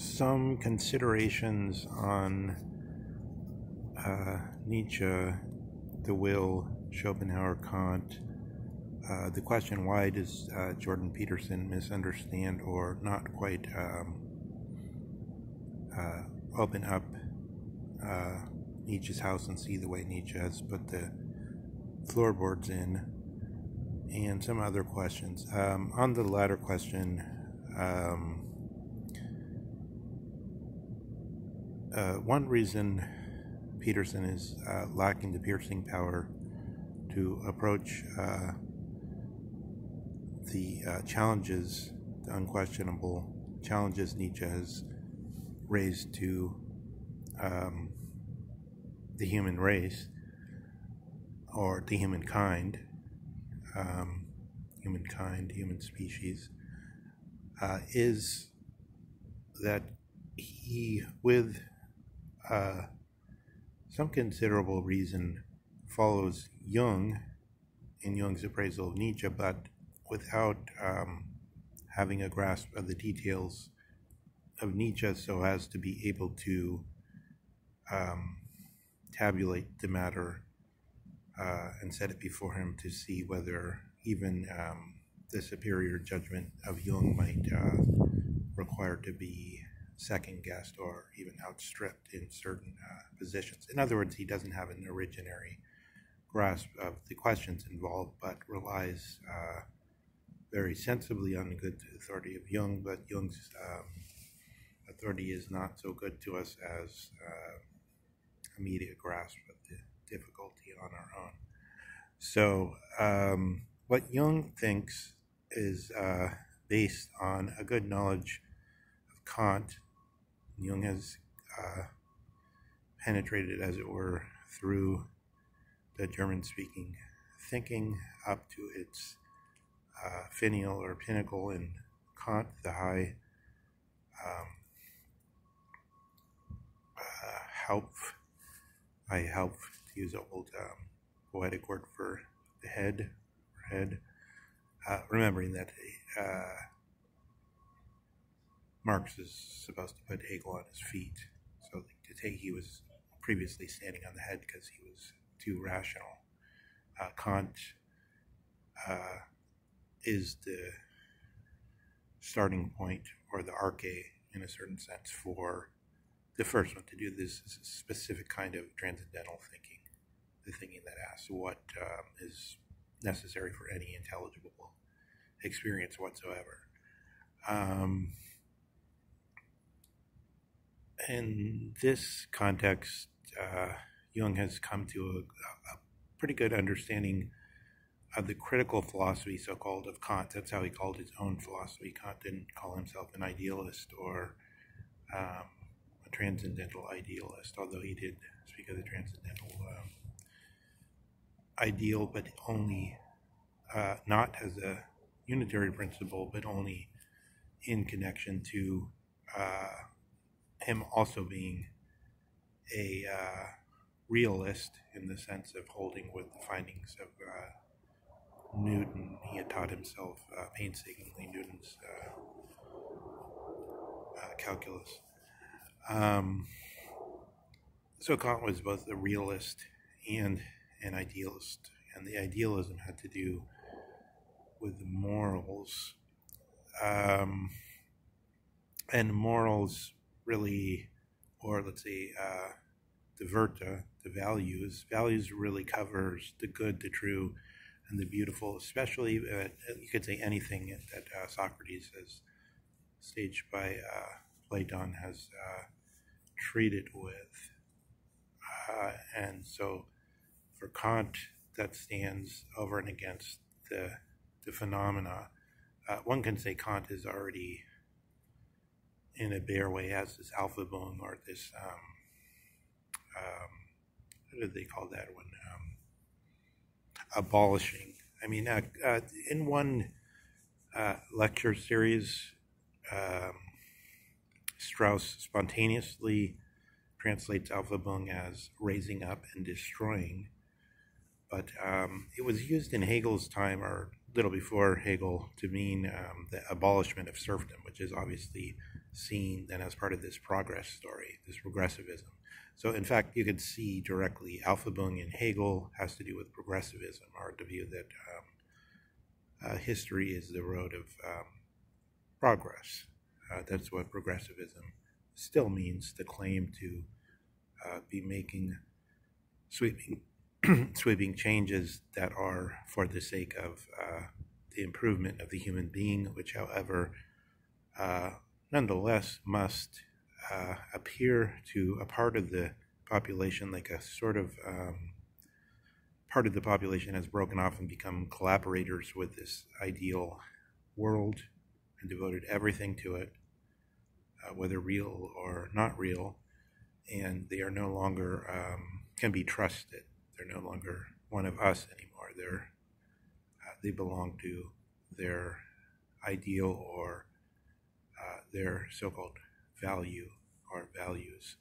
some considerations on Nietzsche, the will, Schopenhauer, Kant. The question, why does Jordan Peterson misunderstand or not quite open up Nietzsche's house and see the way Nietzsche has put the floorboards in, and some other questions. On the latter question, one reason Peterson is lacking the piercing power to approach the challenges, the unquestionable challenges Nietzsche has raised to the human race, or the humankind, human species, is that he, with some considerable reason, follows Jung in Jung's appraisal of Nietzsche, but without having a grasp of the details of Nietzsche so as to be able to tabulate the matter and set it before him to see whether even the superior judgment of Jung might require to be second-guessed or even outstripped in certain positions. In other words, he doesn't have an originary grasp of the questions involved, but relies very sensibly on the good authority of Jung, but Jung's authority is not so good to us as immediate grasp of the difficulty on our own. So what Jung thinks is based on a good knowledge of Kant. Jung has penetrated, as it were, through the German-speaking thinking up to its finial or pinnacle in Kant, the high Haupt, to use an old poetic word for the head, remembering that Marx is supposed to put Hegel on his feet, so to take he was previously standing on the head because he was too rational. Kant is the starting point, or the arche in a certain sense, for the first one to do this specific kind of transcendental thinking, the thinking that asks what is necessary for any intelligible experience whatsoever. In this context, Jung has come to a pretty good understanding of the critical philosophy, so-called, of Kant. That's how he called his own philosophy. Kant didn't call himself an idealist or a transcendental idealist, although he did speak of the transcendental ideal, but only not as a unitary principle, but only in connection to him also being a realist, in the sense of holding with the findings of Newton. He had taught himself painstakingly Newton's calculus. So Kant was both a realist and an idealist, and the idealism had to do with morals, and morals really, or let's say the virta, the values really covers the good, the true, and the beautiful, especially you could say anything that Socrates, as staged by Platon, has treated with. And so for Kant, that stands over and against the phenomena. One can say Kant is already, in a bare way, has this Aufhebung, or this, what do they call that one? Abolishing. I mean, in one lecture series, Strauss spontaneously translates Aufhebung as raising up and destroying, but it was used in Hegel's time, or a little before Hegel, to mean the abolishment of serfdom, which is obviously seen then as part of this progress story, this progressivism. So, in fact, you could see directly Alpha-Bunge and Hegel has to do with progressivism, or the view that history is the road of progress. That's what progressivism still means, the claim to be making sweeping sweeping changes that are for the sake of the improvement of the human being, which, however, nonetheless must appear to a part of the population, like a sort of part of the population has broken off and become collaborators with this ideal world and devoted everything to it, whether real or not real, and they are no longer can be trusted. They're no longer one of us anymore. They belong to their ideal or their so-called value or values.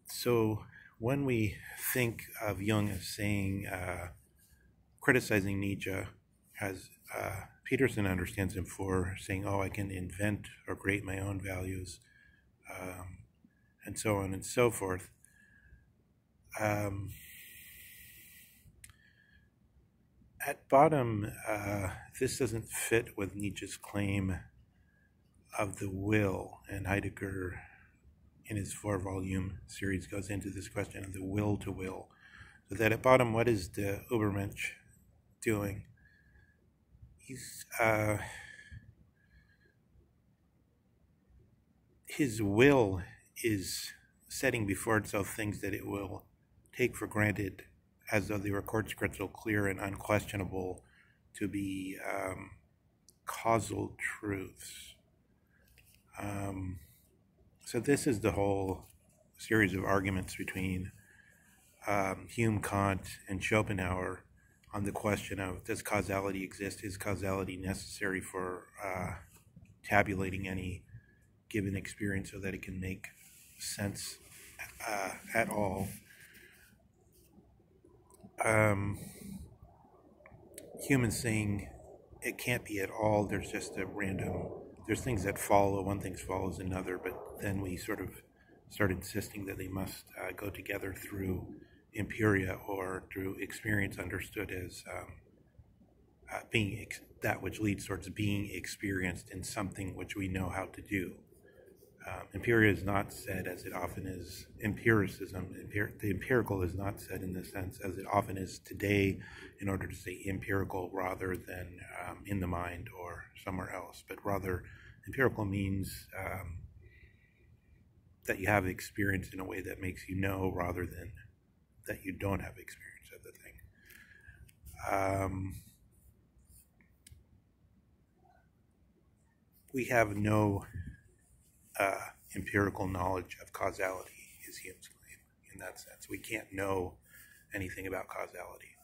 So when we think of Jung as saying, criticizing Nietzsche, as Peterson understands him for saying, oh, I can invent or create my own values, and so on and so forth. At bottom, this doesn't fit with Nietzsche's claim of the will, and Heidegger, in his 4-volume series, goes into this question of the will to will. So that at bottom, what is the Übermensch doing? His will is setting before itself things that it will take for granted as though they were quartz crystal clear and unquestionable to be causal truths. So this is the whole series of arguments between Hume, Kant, and Schopenhauer on the question of, does causality exist? Is causality necessary for tabulating any given experience so that it can make sense at all? Hume is saying it can't be at all. There's just there's things that follow, one thing follows another, but then we sort of start insisting that they must go together through empiria or through experience understood as being that which leads towards being experienced in something which we know how to do. Empiria is not said as it often is empiricism. The empirical is not said in the sense as it often is today, in order to say empirical rather than in the mind or somewhere else, but rather empirical means that you have experience in a way that makes you know rather than that you don't have experience of the thing. We have no empirical knowledge of causality, is Hume's claim. In that sense, we can't know anything about causality.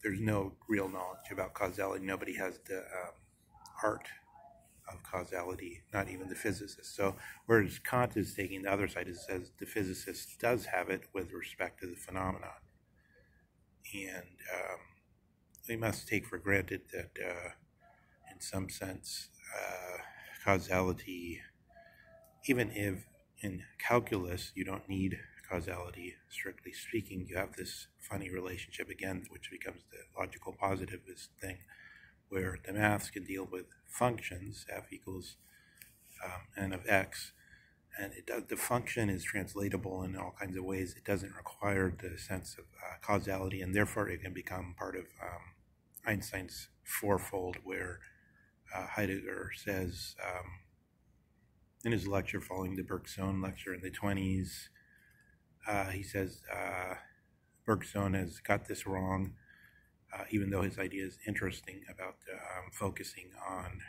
There's no real knowledge about causality. Nobody has the art of causality, not even the physicist. So whereas Kant is taking the other side, it says the physicist does have it with respect to the phenomenon. And we must take for granted that in some sense causality, even if in calculus you don't need causality, strictly speaking, you have this funny relationship again, which becomes the logical positivist thing, where the maths can deal with functions, f equals n of x, and the function is translatable in all kinds of ways. It doesn't require the sense of causality, and therefore it can become part of Einstein's fourfold, where Heidegger says in his lecture following the Bergson lecture in the 20s, he says Bergson has got this wrong, even though his idea is interesting about focusing on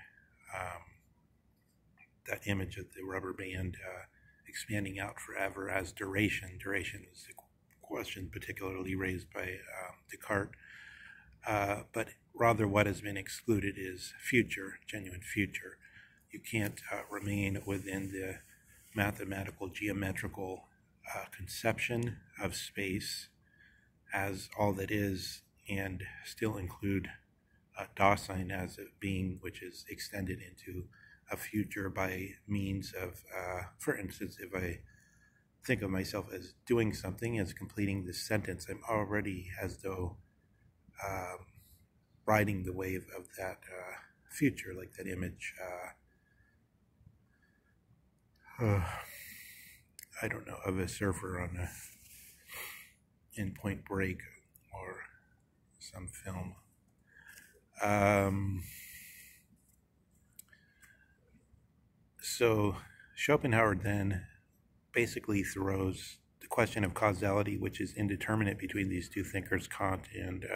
that image of the rubber band expanding out forever as duration. Duration is a question particularly raised by Descartes. But rather what has been excluded is future, genuine future. You can't remain within the mathematical, geometrical conception of space as all that is and still include Dasein as a being which is extended into a future by means of, for instance, if I think of myself as doing something, as completing this sentence, I'm already as though riding the wave of that future, like that image. I don't know, of a surfer in Point Break or some film. So Schopenhauer then basically throws the question of causality, which is indeterminate between these two thinkers, Kant and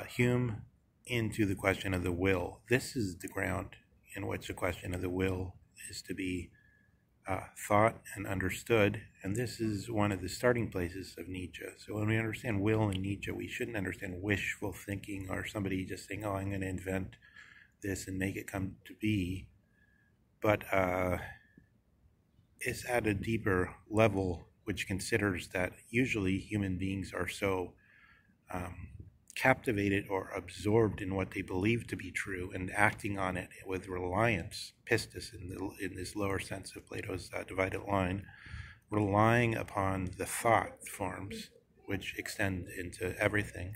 Hume, into the question of the will. This is the ground in which the question of the will is to be thought and understood, and this is one of the starting places of Nietzsche. So when we understand will in Nietzsche, we shouldn't understand wishful thinking or somebody just saying, oh, I'm going to invent this and make it come to be, but it's at a deeper level, which considers that usually human beings are so captivated or absorbed in what they believe to be true and acting on it with reliance, pistis in this lower sense of Plato's divided line, relying upon the thought forms which extend into everything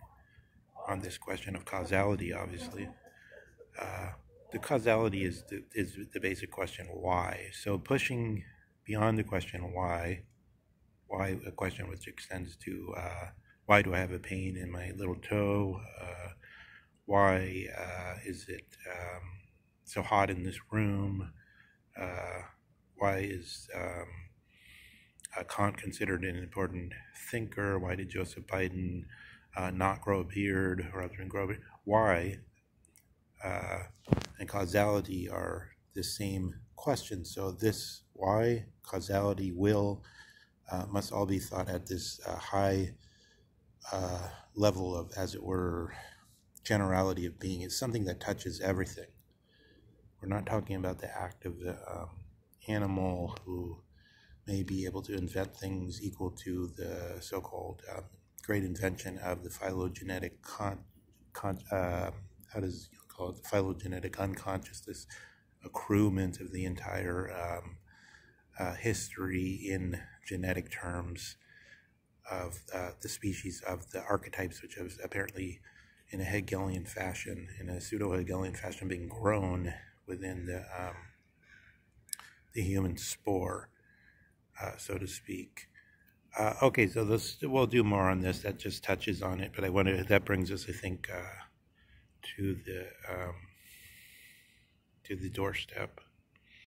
on this question of causality, obviously. The causality is the basic question, why? So pushing beyond the question why a question which extends to why do I have a pain in my little toe? Why is it so hot in this room? Why is Kant considered an important thinker? Why did Joseph Biden not grow a beard rather than grow a beard? Why and causality are the same question. So this why, causality, will must all be thought at this high level of, as it were, generality of being. It's something that touches everything. We're not talking about the act of the animal who may be able to invent things equal to the so-called great invention of the phylogenetic how does you call it, the phylogenetic unconsciousness, accruement of the entire history in genetic terms of the species, of the archetypes, which have apparently in a Hegelian fashion, in a pseudo-Hegelian fashion, being grown within the human spore, so to speak. Okay, so we'll do more on this. That just touches on it, but that brings us, I think, to the doorstep.